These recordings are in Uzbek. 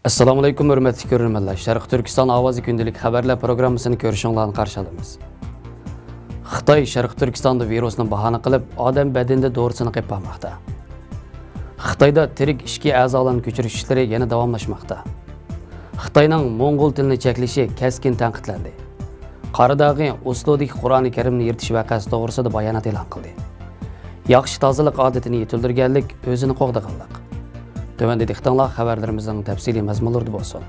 Assalomu alaykum hurmatli ko'ruvchilar. Sharq Turkiston ovozi kundalik xabarlar programmasini ko'rishingizni qarshi olamiz. Xitoy Sharq Turkistonda virusni bahona qilib, odam badanida dorisini qilmoqda. Xitoyda tirik ishki a'zolarni ko'chirish ishlari yana davomlashmoqda. Xitoyning Mo'ng'ul tilini cheklashi keskin tanqidlandi. Qaradagi Oslodagi Qur'oni Karimni yirtish voqeasi to'g'risida bayonot e'lon qildi. Yaxshi tozalik odatini yetildirganlik o'zini qo'g'daganlik. Tövəndə diqqətinizə xəbərlərimizin təfsili məzmunları olsun.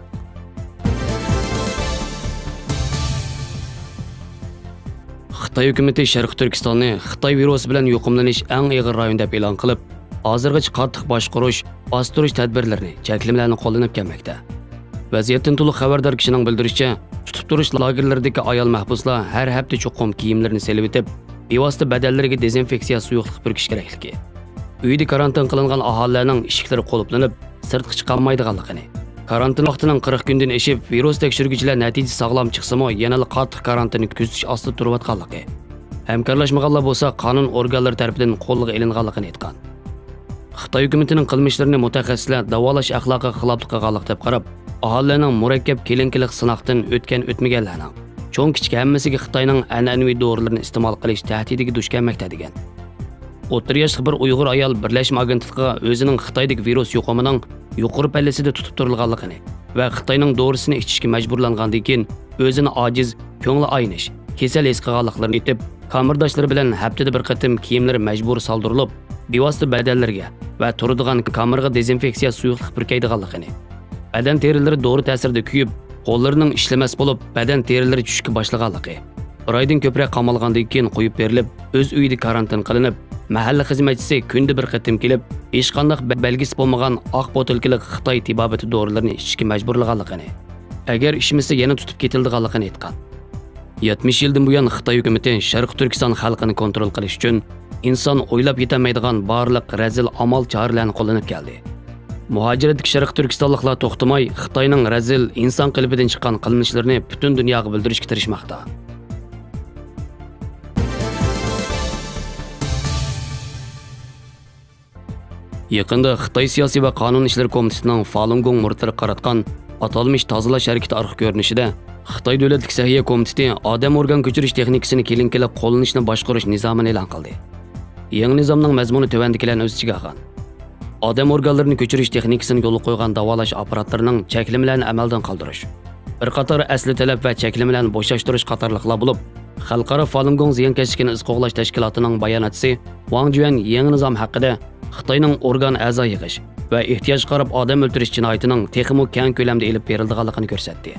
Xitoy hökuməti Şərq Türkistonni Xitoy virusi bilan yuqumlanish eng og'ir rayon deb e'lon qilib, hozirgacha qattiq boshqarish, bostirish tadbirlarini, cheklimlarni qo'llanib kelmoqda. Vaziyatdan to'liq xabardor kishining bildirishicha, tutib turish lagerlaridagi ayol mahbuslar har hafta cho'qim kiyimlarini selib etib, bevosita badallariga dezinfeksiya suyuqlik purkish kerakligi. Uyda karantin qilingan aholilarning eshiklari qo'llanib, sirtqa chiqolmaydiganligini. Karantin vaqtining 40 kundan eshib, virus tekshiruvchilar natija sog'lom chiqsa-mo, yana qattiq karantinni kuzatish ostida turayotganligi. Hamkorlashmaganlar bo'lsa, qonun organlari tomonidan qo'lga olinganligini aytgan. Xitoy hukumatining qilmishlarini mutaxassislar davolash axloqiga xiloflik qilganlik deb qarab, aholilarning murakkab kelinkilik sinoqdan o'tmaganlarning cho'ng kichik hammasiga Xitoyning an'anaviy dorilarini iste'mol qilish tahdidiga duch kelmoqda degan. O'ttir yoshli bir Uyg'ur ayol birlashma agentligiga o'zining Xitoydagi virus yuqumining yuqori pallasida tutib turilganligini va Xitoyning dorisini ichishga majburlangandan keyin o'zini ojiz, ko'ngli aynish, kasal his qilganliklarini aytib, kamirdoshlari bilan haftada bir qatim kiyimlari majbur soldirilib, bevosita badallarga va turadigan kamirga dezinfeksiya suyuqlik purkaydiganligini, badan terilari dori ta'sirida kuyib, qo'llarining ishlamas bo'lib, badan terilari tushishga boshlaganligi, bir oydan ko'proq qamalgandan keyin qo'yib berilib, o'z uyida karantin qilinib, mahalla xizmatchisi kunda bir qatim kelib, hech qanday belgisi bo'lmagan oq botilkalik Xitoy tibobati dorilarini ichishga majburlaganligini, agar ishmasa yana tutib ketildiganligini aytgan. 70 yildan buyon Xitoy hukumati Sharq Turkiston xalqini kontrol qilish uchun inson o'ylab yetolmaydigan barliq razil amal choralarni qo'llanib keldi. Muhojiratdagi Sharq Turkistonliklar to'xtamay Xitoyning razil inson qalbidan chiqqan qilmishlarini butun dunyoga bildirishga tirishmoqda. Yaqında Xitoy siyosiy va qonun ishlari komitetining Falun Gong murtlari qaratgan atalmish tozalash harakati orqa ko'rinishida Xitoy davlatlik sahiya komiteti odam organ ko'chirish texnikasini kelinkilab qo'llanishni boshqarish nizomini e'lon qildi. Yangi nizomning mazmuni tovandikilarni o'z ichiga olgan. Odam organlarini ko'chirish texnikasini yo'l qo'ygan davolash apparatlarining cheklimalarini amaldan qoldirish, bir qator asli talab va cheklimalarini bo'shashtirish qatorliqlar bo'lib, Xalqaro Falun Gong ziyonkashlikni izqo'g'lash tashkilotining bayonotchisi Wang Juan yangi nizom haqida Xitoyning organ a'zo yig'ish va ehtiyoj qarab odam o'ldirish jinoyatining texmo keng ko'lamda elib berilganligini ko'rsatdi.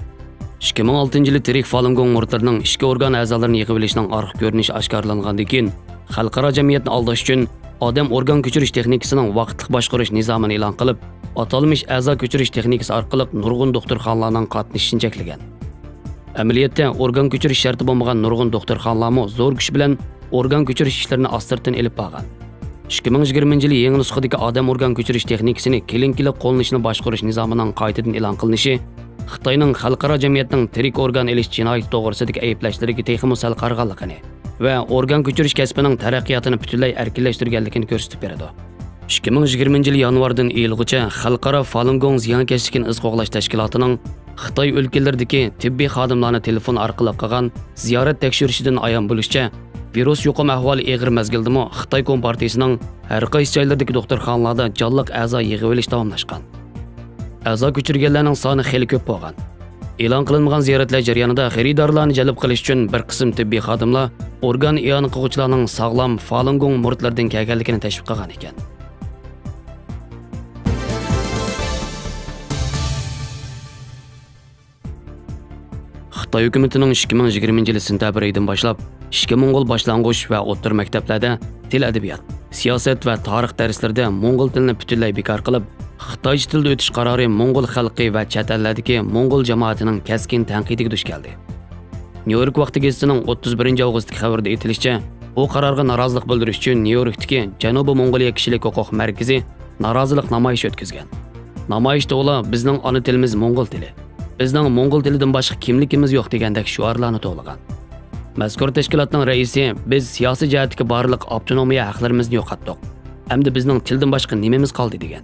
2006-yili tirik Falun Gong murtlarining ishki organ a'zolarini yig'ib olishning orqa ko'rinishi oshkorlangandan keyin xalqaro jamiyatni aldash uchun odam organ ko'chirish texnikasining vaqtli boshqarish nizomini e'lon qilib, atalmish a'zo ko'chirish texnikasi orqali nurg'un doktorxonalarning qatnashishini cheklagan. Amaliyotda organ ko'chirish sharti bo'lmagan nurg'un doktorxonalarmi zo'r kuch bilan organ ko'chirish ishlarini astirdan elib borgan. 2020-yili yangi nusxadagi odam organ ko'chirish texnikasini kelinkilab qo'llanishni boshqarish nizomining qaytadan e'lon qilinishi Xitoyning xalqaro jamiyatning tirik organ elish jinoyati to'g'risidagi ayblashlariga texmo sal qarag'anligini va organ ko'chirish kasbining taraqqiyotini butunlay erkinlashtirganligini ko'rsatib beradi. 2020-yil yanvardan iyulgacha Xalqaro Falun Gong ziyonkashlikni izqo'g'lash tashkilotining Xitoy o'lkalaridagi tibbiy xodimlarni telefon orqali qilgan ziyorat tekshirishidan ayon bo'lishicha, virus yuqum ahvoli og'ir mazgildimi Xitoy Kompartiyasining har qaysi joylardagi doktorxonalarda jonliq a'zo yig'ib olish davomlashgan. A'zo ko'chirganlarning soni xeyli ko'p bo'lgan. E'lon qilinmagan ziyoratlar jarayonida xaridorlarni jalb qilish uchun bir qism tibbiy xodimlar organ iyon qiluvchilarning sog'lom Falun Gong murtlaridan kelganligini tashviq qilgan ekan. Xitoy hukumatining 2020-yil sentabr oyidan boshlab ishga Mo'ng'ul boshlang'ich va o'rta maktablarda til adabiyot, siyosat va tarix darslarida Mo'ng'ul tilini butunlay bekor qilib, Xitoycha tilda o'tish qarori Mo'ng'ul xalqi va chet ellardagi Mo'ng'ul jamoatining keskin tanqidiga duch keldi. New York vaqti gazetining 31-avgustdagi xabarida aytilishicha, bu qarorga norozilik bildirish uchun New Yorkdagi Janubiy Mo'ng'oliya kishilik huquq markazi norozilik namoyishi o'tkazgan. Namoyishda ular bizning ona tilimiz Mo'ng'ul tili, bizning Mo'ng'ul tilidan boshqa kimligimiz yo'q degandek shuarlarni to'g'lagan. Mazkur tashkilotning raisi biz siyosiy jihatdagi barliq avtonomiya haqlarimizni yo'qotdik. Hamda bizning tildan boshqa nimamiz qoldi degan.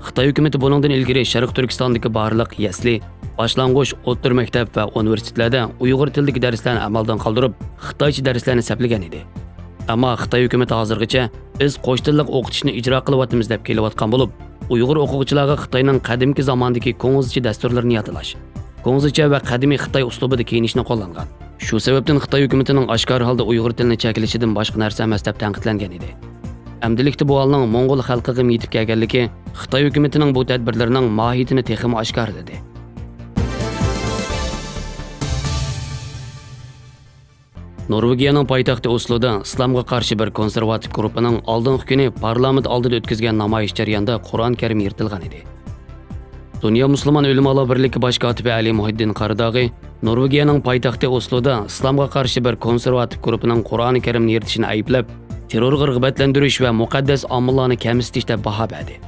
Xitoy hukumatı buningdan ilgari Sharq Turkistondagi barliq yasli, boshlang'ich, o'rta maktab va universitetlarda Uyg'ur tilidagi darslarni amaldan qoldirib, Xitoycha darslarni saplagan edi. Ammo Xitoy hukumatı hozirgacha biz qo'sh tillik o'qitishni ijro qilyapmiz deb kelayotgan bo'lib, Uyg'ur o'quvchilarga Xitoyning qadimki zamondagi ko'ngilsiz dasturlarini yodlash, ko'ngilsiz va qadimiy Xitoy uslubida kiyinishni qo'llangan. Shu sababdan Xitoy hukumatining oshkor holda Uyg'ur tilini chekilishidan boshqa narsa emas deb tanqidlangan edi. Amdilikda bu holning Mo'ng'ul xalqiga yetib kelganligi Xitoy hukumatining bu tadbirlarining mohiyatini texmi oshkorladi. Norvegiyaning poytaxti Osloda islomga qarshi bir konservativ guruhining oldingi kuni parlament oldida o'tkazgan namoyish jarayonida Qur'on Karim yirtilgan edi. Dunyo musulmon ulamolar birligi bosh kotibi Ali Muhiddin Qaridog'i Norvegiyaning poytaxti Osloda islomga qarshi bir konservativ guruhining Qur'oni Karimni yirtishini ayblab, terrorga rag'batlantirish va muqaddas omillarni kamsitish deb baho berdi.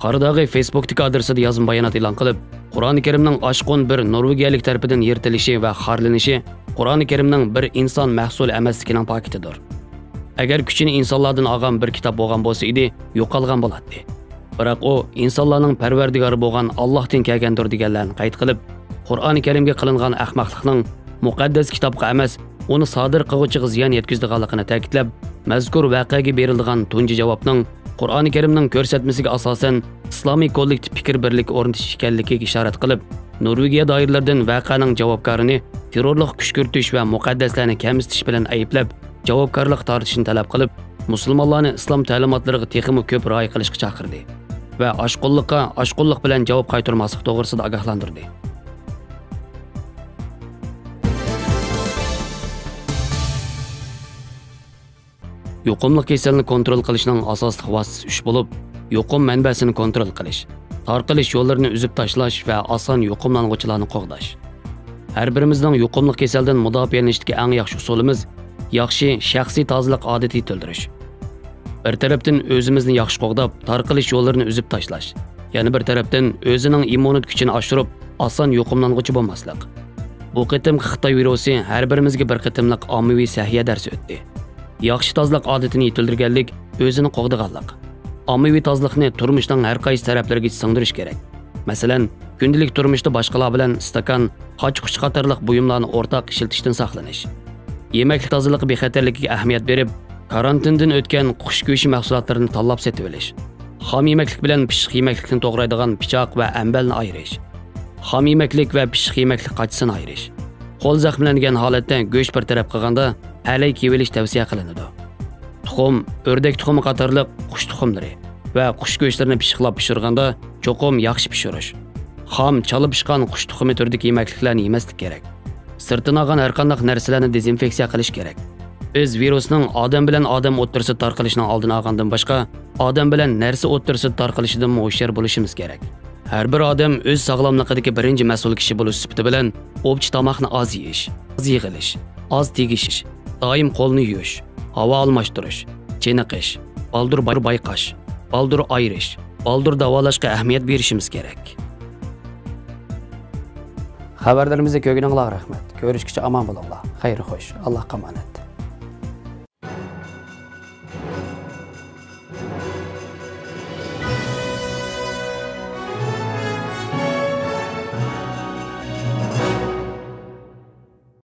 Qaridog'i Facebook'dagi adresida yozma bayonot e'lon qilib, Qur'oni Karimning oshqon bir norvegiyalik tarafidan yirtilishi va xorlanishi Qur'oni Karimning bir inson mahsuli emasligining paketidir. Agar kuchini insonlardan olgan bir kitob bo'lgan bo'lsa edi, yo'qolgan bo'lardi. Biroq u insonlarning parvardigori bo'lgan Allohdan kelgandir deganlarni qayd qilib, Qur'oni Karimga qilingan ahmoqlikning muqaddas kitobga emas, uni sodir qiluvchiga ziyon yetkazadiganligini ta'kidlab, mazkur voqeaga berilgan tunji javobning Qur'oni Karimning ko'rsatmasiga asosan islomiy kollektiv fikr birligi o'rnatish ekanligiga ishorat qilib, Norvegiya doiralaridan voqeaning javobgarini terrorlik kuch kiritish va muqaddaslarni kamsitish bilan ayblab, javobgarlik tortishni talab qilib, musulmonlarni islom ta'limotlariga texmi ko'p rioya qilishga chaqirdi va oshqullik bilan javob qaytarmaslik to'g'risida ogohlantirdi. Yuqumli kasallikni kontrol qilishning asosiy vositasi 3 bo'lib, yuqum manbasini kontrol qilish, tarqalish yo'llarini uzib tashlash va oson yuqumlanuvchilarni qo'g'dash. Har birimizning yuqumli kasaldan mudofaalanishga eng yaxshi usulimiz yaxshi shaxsiy tozalik odati yetildirish. Bir tarafdan o'zimizni yaxshi qo'g'dab, tarqalish yo'llarini uzib tashlash. Yana bir tarafdan o'zining immunit kuchini oshirib, oson yuqumlanuvchi bo'lmaslik. Bu qitim Xitoy virusi har birimizga bir qitimliq ommaviy sahiya darsi o'tdi. Yaxshi tozalik odatini yetildirganlik, o'zini qo'g'diganlik. Ommaviy tozlikni turmushning har qaysi taraflariga singdirish kerak. Masalan, kundalik turmushda boshqalar bilan stakan, qoch-quch qatorliq buyumlarni o'rtaq ishlatishdan saqlanish. Yemaklik tozaligi bexatarligiga ahamiyat berib, karantindan o'tgan qush go'shti mahsulotlarini tanlab sotib olish. Xom yemaklik bilan pishiq yemaklikni to'g'raydigan pichoq va ambalni ayirish. Xom yemaklik va pishiq yemaklik qachisini ayirish. Qo'l zaxmlangan holatda go'sht bir taraf qilganda alay kevilish tavsiya qilinadi. Tuxum, o'rdak tuxumi qatorliq qush tuxumlari va qush go'shtlarini pishiqlab pishirganda cho'qim yaxshi pishirish. Xom, chala pishgan qush tuxumi turdagi yemakliklarni yemaslik kerak. Sirtdan olgan har qanday narsalarni dezinfeksiya qilish kerak. Biz virusning odam bilan odam o'ttirisida tarqalishining oldini olgandan boshqa, odam bilan narsa o'ttirisida tarqalishidan hushyor bo'lishimiz kerak. Har bir odam o'z sog'lomligidagi birinchi mas'ul kishi bo'lish sifati bilan ovchi tomoqni oz yeyish, oz yig'ilish, oz tegishish, doim qo'lni yuvish, havo almashtirish, cheniqish, baldur bayqash, baldur ayirish, baldur davolashga ahamiyat berishimiz kerak. Xabarlarimizga ko'rganingizga rahmat. Ko'rishguncha omon bo'linglar. Xayr xo'sh. Allohga omonat.